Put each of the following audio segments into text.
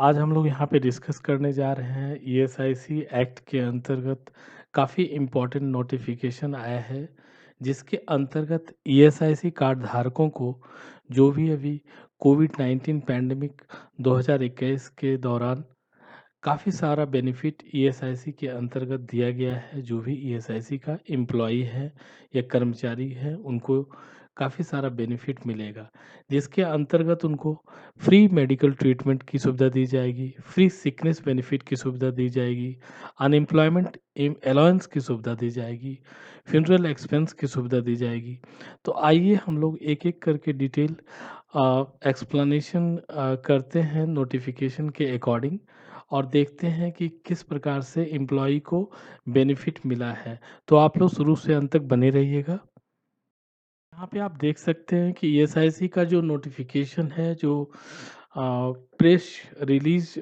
आज हम लोग यहाँ पे डिस्कस करने जा रहे हैं ईएसआईसी एक्ट के अंतर्गत काफ़ी इम्पोर्टेंट नोटिफिकेशन आया है जिसके अंतर्गत ईएसआईसी कार्ड धारकों को जो भी अभी कोविड-19 पैंडेमिक 2021 के दौरान काफ़ी सारा बेनिफिट ईएसआईसी के अंतर्गत दिया गया है। जो भी ईएसआईसी का एम्प्लॉई है या कर्मचारी है उनको काफ़ी सारा बेनिफिट मिलेगा, जिसके अंतर्गत उनको फ्री मेडिकल ट्रीटमेंट की सुविधा दी जाएगी, फ्री सिकनेस बेनिफिट की सुविधा दी जाएगी, अनएम्प्लॉयमेंट अलाउंस की सुविधा दी जाएगी, फ्यूनरल एक्सपेंस की सुविधा दी जाएगी। तो आइए हम लोग एक-एक करके डिटेल एक्सप्लेनेशन करते हैं नोटिफिकेशन के अकॉर्डिंग और देखते हैं कि किस प्रकार से एम्प्लॉयी को बेनिफिट मिला है। तो आप लोग शुरू से अंत तक बने रहिएगा। यहाँ पे आप देख सकते हैं कि ईएसआईसी का जो नोटिफिकेशन है, जो प्रेस रिलीज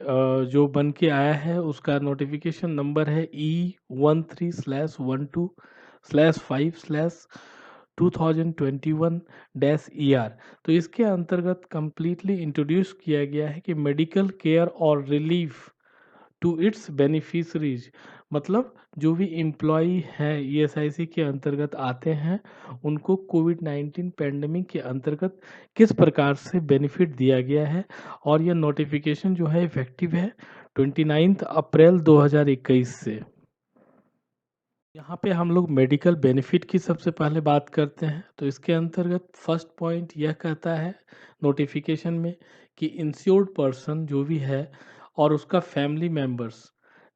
जो बन के आया है, उसका नोटिफिकेशन नंबर है E13/12/5/2021-ER। तो इसके अंतर्गत कंप्लीटली इंट्रोड्यूस किया गया है कि मेडिकल केयर और रिलीफ टू इट्स बेनिफिशरीज, मतलब जो भी एम्प्लॉई हैं ईएसआईसी के अंतर्गत आते हैं उनको कोविड-19 पैंडेमिक के अंतर्गत किस प्रकार से बेनिफिट दिया गया है। और यह नोटिफिकेशन जो है इफेक्टिव है 29 अप्रैल 2021 से। यहाँ पे हम लोग मेडिकल बेनिफिट की सबसे पहले बात करते हैं। तो इसके अंतर्गत फर्स्ट पॉइंट यह कहता है नोटिफिकेशन में कि इंश्योर्ड पर्सन जो भी है और उसका फैमिली मेंबर्स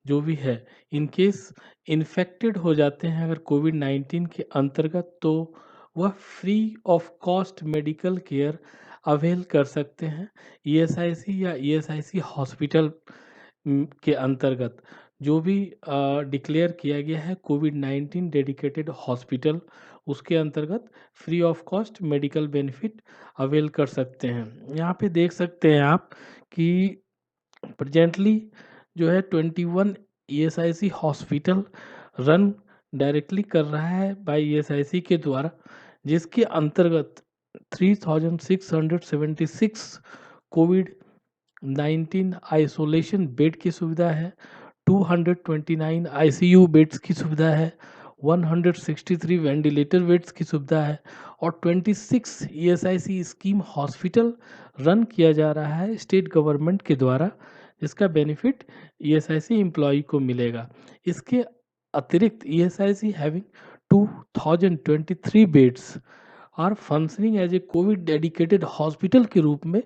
जो भी है, इन केस इन्फेक्टेड हो जाते हैं अगर कोविड-19 के अंतर्गत, तो वह free of cost medical care avail कर सकते हैं ईएसआईसी या ईएसआईसी हॉस्पिटल के अंतर्गत। जो भी डिक्लेयर किया गया है कोविड-19 डेडिकेटेड हॉस्पिटल, उसके अंतर्गत free of cost medical benefit avail कर सकते हैं। यहाँ पे देख सकते हैं आप कि प्रेजेंटली जो है 21 ईएसआईसी हॉस्पिटल रन डायरेक्टली कर रहा है बाय ईएसआईसी के द्वारा, जिसके अंतर्गत 3676 कोविड 19 आइसोलेशन बेड की सुविधा है, 229 आईसीयू बेड्स की सुविधा है, 163 वेंटिलेटर बेड्स की सुविधा है और 26 ईएसआईसी स्कीम हॉस्पिटल रन किया जा रहा है स्टेट गवर्नमेंट के द्वारा, जिसका बेनिफिट ईएसआईसी एम्प्लॉय को मिलेगा। इसके अतिरिक्त ESIC having 2023 beds are functioning as a COVID dedicated hospital के रूप में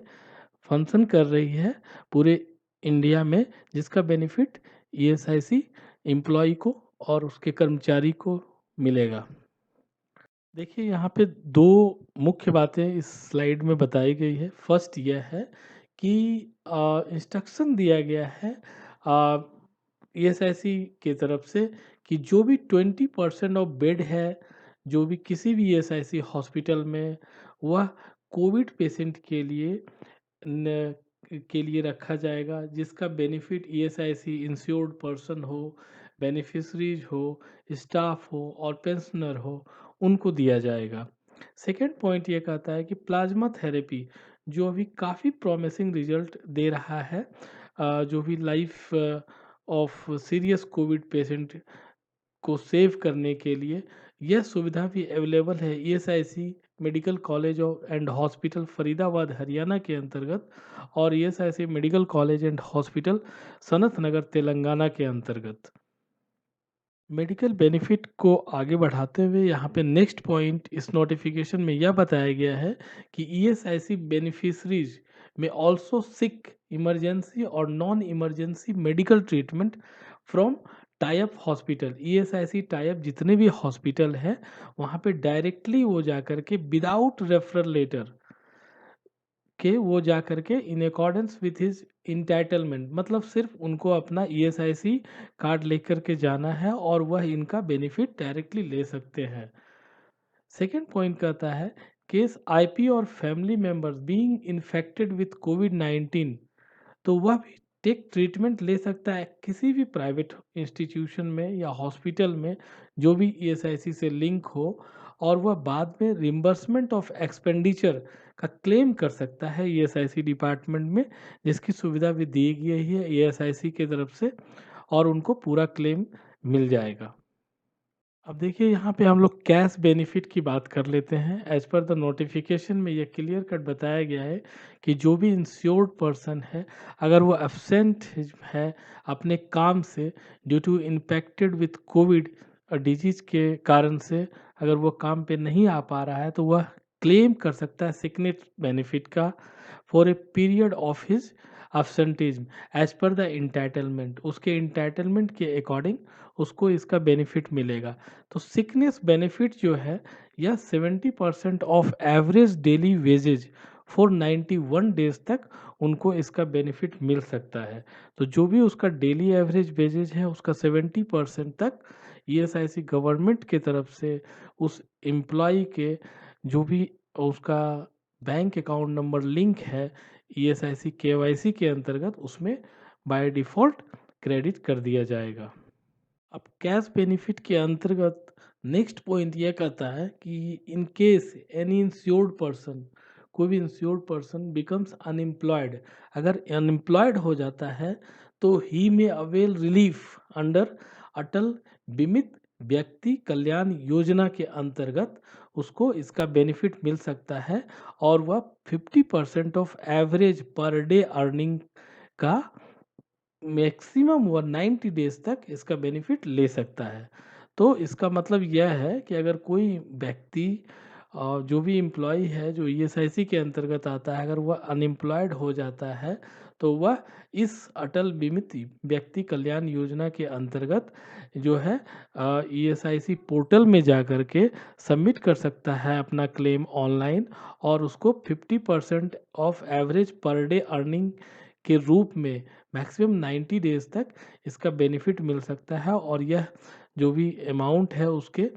फंक्शन कर रही है पूरे इंडिया में, जिसका बेनिफिट ईएसआईसी एम्प्लॉय को और उसके कर्मचारी को मिलेगा। देखिए यहाँ पे दो मुख्य बातें इस स्लाइड में बताई गई है। फर्स्ट यह है कि इंस्ट्रक्शन दिया गया है ईएसआईसी की तरफ से कि जो भी 20% ऑफ बेड है, जो भी किसी भी ईएसआईसी हॉस्पिटल में, वह कोविड पेशेंट के लिए रखा जाएगा, जिसका बेनिफिट ईएसआईसी इंश्योर्ड पर्सन हो, बेनिफिशरीज हो, स्टाफ हो और पेंशनर हो, उनको दिया जाएगा। सेकेंड पॉइंट ये कहता है कि प्लाज्मा थेरेपी जो अभी काफ़ी प्रॉमिसिंग रिजल्ट दे रहा है, जो भी life of serious COVID patient को सेव करने के लिए यह सुविधा भी अवेलेबल है ESIC medical college and hospital Faridabad Haryana के अंतर्गत और ESIC medical college and hospital Sanat Nagar Telangana के अंतर्गत। मेडिकल बेनिफिट को आगे बढ़ाते हुए यहाँ पे नेक्स्ट पॉइंट इस नोटिफिकेशन में यह बताया गया है कि ईएसआईसी बेनिफिशरीज में ऑल्सो सिक इमरजेंसी और non emergency medical treatment from type hospital. ESIC type जितने भी हॉस्पिटल हैं वहाँ पे डायरेक्टली वो जा कर के विदाउट रेफरल लेटर के वो जा कर के in accordance with his entitlement, मतलब सिर्फ उनको अपना ईएसआईसी कार्ड लेकर के जाना है और वह इनका बेनिफिट डायरेक्टली ले सकते हैं। सेकेंड पॉइंट कहता है केस आईपी और family members being infected with कोविड-19, तो वह भी टेक ट्रीटमेंट ले सकता है किसी भी प्राइवेट इंस्टीट्यूशन में या हॉस्पिटल में जो भी ईएसआईसी से लिंक हो, और वह बाद में रिम्बर्समेंट ऑफ एक्सपेंडिचर का क्लेम कर सकता है ईएसआईसी डिपार्टमेंट में, जिसकी सुविधा भी दी गई है ईएसआईसी की तरफ से, और उनको पूरा क्लेम मिल जाएगा। अब देखिए यहाँ पे हम लोग कैश बेनिफिट की बात कर लेते हैं। एज पर द नोटिफिकेशन में ये क्लियर कट बताया गया है कि जो भी इंश्योर्ड पर्सन है, अगर वो एब्सेंट है अपने काम से due to impacted with COVID disease के कारण से, अगर वो काम पे नहीं आ पा रहा है, तो वह क्लेम कर सकता है सिकनेस बेनिफिट का for a period of his absenteeism as per the entitlement. उसके इंटाइटलमेंट के अकॉर्डिंग उसको इसका बेनिफिट मिलेगा। तो सिकनेस बेनिफिट जो है, यह 70% of average daily wages for 91 days तक उनको इसका बेनिफिट मिल सकता है। तो जो भी उसका डेली एवरेज वेजेज है, उसका 70% तक ईएसआईसी गवर्नमेंट के तरफ से उस एम्प्लॉय के जो भी उसका बैंक अकाउंट नंबर लिंक है ईएसआईसी केवाईसी के अंतर्गत, उसमें बाय डिफ़ॉल्ट क्रेडिट कर दिया जाएगा। अब कैश बेनिफिट के अंतर्गत नेक्स्ट पॉइंट यह कहता है कि in case any insured person, कोई भी इंश्योर्ड पर्सन बिकम्स अनएम्प्लॉयड, अगर अनएम्प्लॉयड हो जाता है, तो ही में अवेल रिलीफ अंडर अटल बीमित व्यक्ति कल्याण योजना के अंतर्गत उसको इसका बेनिफिट मिल सकता है, और वह 50% of average per day earning का मैक्सिमम वह 90 डेज तक इसका बेनिफिट ले सकता है। तो इसका मतलब यह है कि अगर कोई व्यक्ति जो भी एम्प्लॉय है जो ईएसआईसी के अंतर्गत आता है, अगर वह अनएम्प्लॉयड हो जाता है, तो वह इस अटल बीमित व्यक्ति कल्याण योजना के अंतर्गत जो है ईएसआईसी पोर्टल में जा कर के सबमिट कर सकता है अपना क्लेम ऑनलाइन, और उसको 50% of average per day earning के रूप में मैक्सिमम 90 डेज तक इसका बेनिफिट मिल सकता है, और यह जो भी अमाउंट है उसके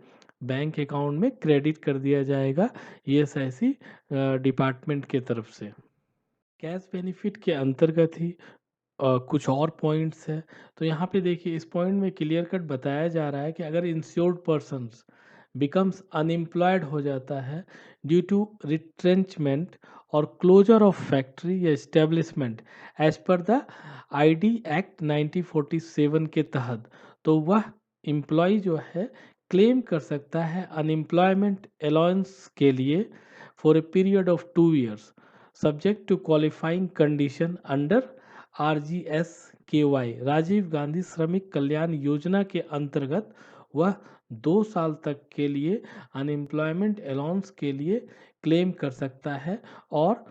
बैंक अकाउंट में क्रेडिट कर दिया जाएगा ईएसआईसी डिपार्टमेंट के तरफ से। कैश बेनिफिट के अंतर्गत ही कुछ और पॉइंट्स है। तो यहाँ पे देखिए इस पॉइंट में क्लियर कट बताया जा रहा है कि अगर इंश्योर्ड पर्सन्स बिकम्स अनएम्प्लॉयड हो जाता है ड्यू टू रिट्रेंचमेंट और क्लोजर ऑफ फैक्ट्री या establishment as per the ID act 1947 के तहत, तो वह एम्प्लॉय जो है क्लेम कर सकता है अनएम्प्लॉयमेंट अलाउंस के लिए for a period of 2 years subject to qualifying condition under RGS-KY Rajiv Gandhi Shramik Kalyan योजना के अंतर्गत। वह 2 साल तक के लिए अनएम्प्लॉयमेंट अलाउंस के लिए क्लेम कर सकता है, और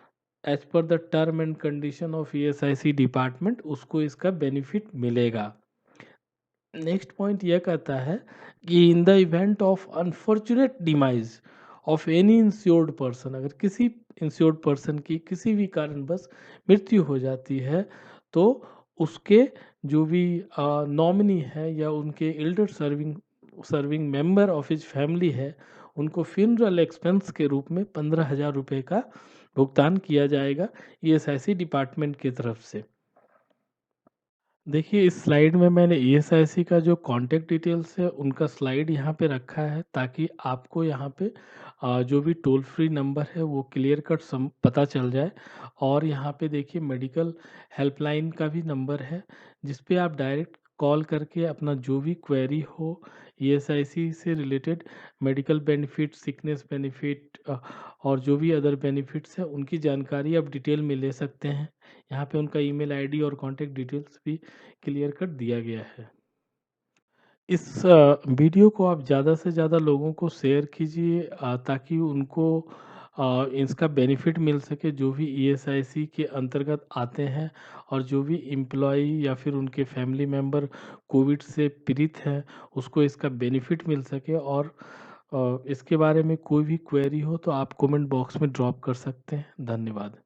as per the term and condition of ESIC department उसको इसका बेनिफिट मिलेगा। नेक्स्ट पॉइंट यह कहता है कि in the event of unfortunate demise of any insured person, अगर किसी इंश्योर्ड पर्सन की किसी भी कारणवश मृत्यु हो जाती है, तो उसके जो भी नॉमिनी है या उनके Elder serving serving member of his family है, उनको फ्यूनरल एक्सपेंस के रूप में 15,000 रुपये का भुगतान किया जाएगा ईएसआईसी डिपार्टमेंट की तरफ से। देखिए इस स्लाइड में मैंने ईएसआईसी का जो कॉन्टैक्ट डिटेल्स है उनका स्लाइड यहाँ पे रखा है, ताकि आपको यहाँ पे जो भी टोल फ्री नंबर है वो क्लियर कट पता चल जाए। और यहाँ पे देखिए मेडिकल हेल्पलाइन का भी नंबर है, जिस पे आप डायरेक्ट कॉल करके अपना जो भी क्वेरी हो ईएसआईसी से related, medical benefit, sickness benefit और जो भी अदर बेनिफिट्स है उनकी जानकारी आप डिटेल में ले सकते हैं। यहाँ पे उनका ईमेल आईडी और कॉन्टैक्ट डिटेल्स भी क्लियर कर दिया गया है। इस वीडियो को आप ज़्यादा से ज़्यादा लोगों को शेयर कीजिए, ताकि उनको इसका बेनिफिट मिल सके, जो भी ईएसआईसी के अंतर्गत आते हैं, और जो भी एम्प्लॉय या फिर उनके फैमिली मेम्बर कोविड से पीड़ित हैं, उसको इसका बेनिफिट मिल सके। और इसके बारे में कोई भी क्वेरी हो तो आप कमेंट बॉक्स में ड्रॉप कर सकते हैं। धन्यवाद।